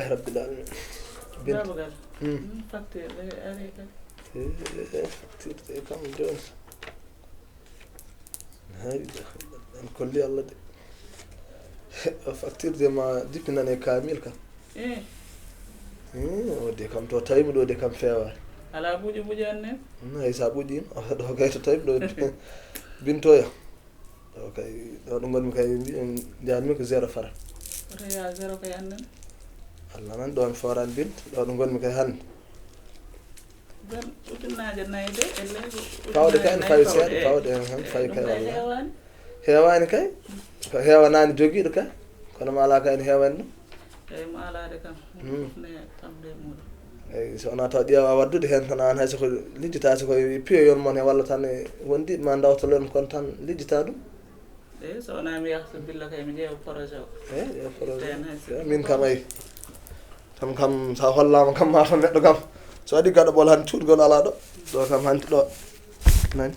alhamdulillahi rabbil alamin. Babagal. Facture da ngay arrêté. Facture kam joni hayi en kolli Allah de facture de ma jippinane kamil kam wadde kam to tawimi ɗo de kam fewani ala buuƴi annen hay sa ɓuuƴima ɗo kay to tawimi ɗo bintoya ɗo kay ɗo ɗo gonmi kay janmi ko 0 fara oto ya 0 kay annen Allah nan ɗo mi forani bint ɗo ɗo gonmi kay hande ben ujunnaje nayi de e leydi fawde kay ne fawi seeɗa fawde hen fawi kay walla heewani kay ko heewanani joguiɗo kay kono ma ala kay ne heewani ɗum eyyi mo alade kam ne tamde muɗum eyyi so wona taw ƴeewa waddude hen tan an hay soko lijjita soko piyo yon mon he walla tan wondi ma dawtoloren kon tan lijjita ɗum eyyi so wona mi yahta billa kay mi ƴeewa projet o eyyi ƴeewa projet min kam ayi tam kam sa hollama kam ma to neɗɗo kam so waɗi gaɗoɓol han cuuɗgol ala ɗo ɗo kam hanti ɗo nani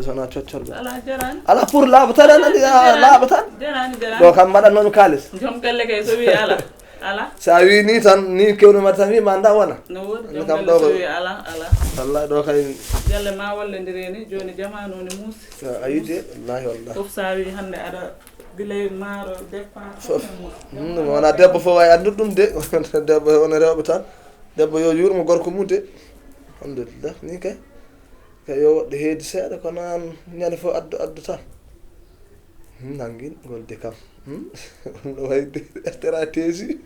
so wona coccorgo ala jarani ala pour laaɓa tan an andi laaɓa tan jarani ɗo kam mbaɗatnomi kalis joom galle kay so wi ala ala sa wi ni tan ni kewnuma tan wima anda wona no wodi joom kam galle so wi ala wallahi ɗo kay galle ma wallodiri ni joni jamanu ne muusi a yide wallahi wallahi fof sa wi hande aɗa guilay maaro dépense fof wona debbo fof wawi andude ɗum de debbo wona rewɓe tan debbo yo yurmo gorko mum de alhamdulillah ni kay kay yo woɗɗo heedi seeɗa kono an ñande fof addu tan nanguin golde kam no wayde stratégie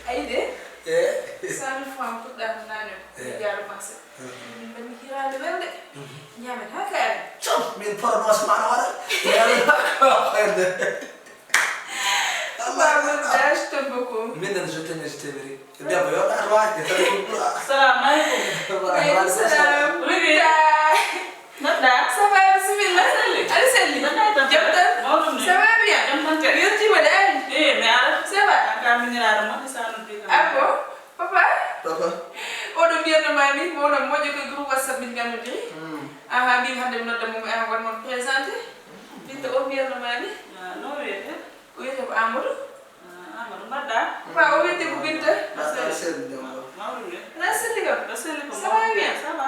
ayde 100 francs puɗɗata nane jaro marché min mbanni hirade welde ñamen ha kaari min prononcé ma waɗa ɓerde Merci beaucoup. minen so tenisi temeri debbo yo ɗaɗa waajde salamu aleykum Aleykum salam. Rugi neɗɗa Ça va, bismillah. Aɗa selli? Jam tan? mawɗum ni Ça va bien? jam tan kadi Yettima de ari? mi ara Ça va? kaminiraɗo moƴƴo sa noddi kam Ah bon? Papa? papa Oɗo mbiyatnoma ni moɗo moƴƴo koye groupe WhatsApp min gandudiri. Aha mbimi hande mi nodda mum aha wonmon présenté. Binta o mbiyatnoma ni? no wiyete O wiyete ko Amadou. amadou mbaɗɗa Pa o wiyete ko Binta. mawɗum ni Aɗa selli kam? ɗo selli ko Ça va bien? ça va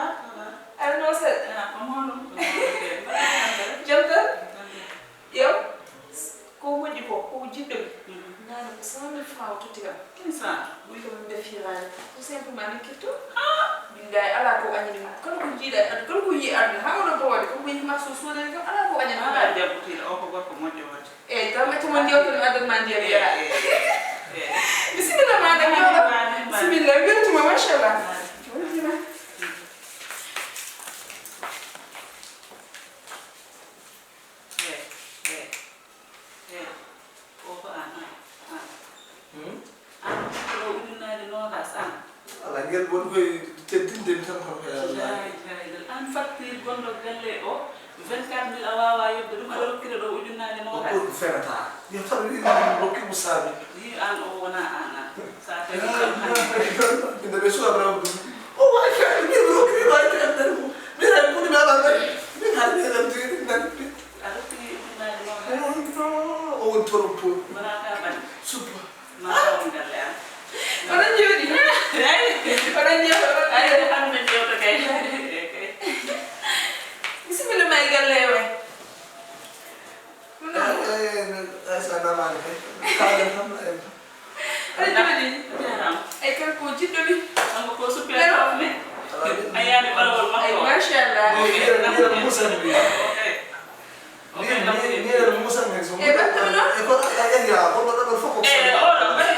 Aɗa no seeɗa? ko mawɗum Jam tan? Yow? Ko moƴƴi ko koko jiɗɗomi. Nane ko 100 000 francs o totti kam. kinsa Wi ko min defirani tout simplement min ketto min gay ala ko añani kala ko jiiɗa addu kala ko yi aduna ha oɗo bowade ko ɓoyi marché sodani kam ala ko añani ala debbotiɗo o ko gorko moƴƴo wadde eyyi taw accamo jewtono addanma ndiyam yara bisimilla maɗam yoɗo bisimilla weltuma machallah weltima ala ngel woni koye teddindemi tan kono koye an facture gonɗo galle o 24 000 a wawa yobde ɗum aɗa rokkira ɗo ujunnaje nogas ko fenata yo tan wi rokkimo saabi yi an o wona an sa tawi kam hande inde ɓe suwa rawde ɗum o wawi fede min rokkimi wawi federe mum min hay ɓuɗimi ala ngari min haali meɗen tiri ngandi a rokkiri ujunnaje nogas o woni toron pour wona ka ɓaɗi subba ma wawn galle an oɗon jooɗi oɗon jewta ay hande jewta kay bisimilla ma e galle he way sa namani kay kaalen tan en aɗa jooɗi jaram ay kanko jiɗɗomi kanko ko suppere tawni a yaani ɓalawol ay makko machallah mbiɗen musanmi mbiɗen musanmi so e battami noon e kono ya gonɗo ɗoɓe fof e oɗo mbaɗi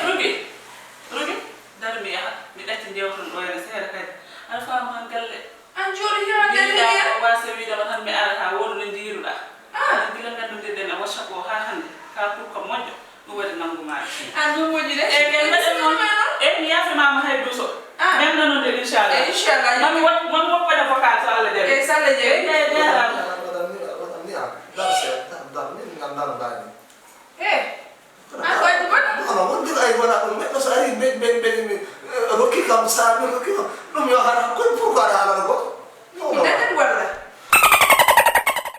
rugi dari mi yaha mi ɗacci jewton ɗo ene seeɗa kadi aɗa faama han galle an jooɗi hewa galle jiiɗa ya o wasa wiidema tan mi ara ha wodu no jiiruɗa gila nganndudirɗen e whatsapp o ha hannde ka pour ko moƴƴo ɗum waɗi nanngumaɗe an ɗum moƴƴi de e kay mbaɗen noon e mi yafimama hay duuso même nanode inchallah inchallah mami woppade vocal so Allah jaɓi e salla jeeyi e jaram waɗam ni a dar seeɗa dar min gandano mbaani e an ko addi boɗɗo non wonɗi ay wona ɗum neɗɗo so ari rokki kam sa mi rokki kam ɗum yo hara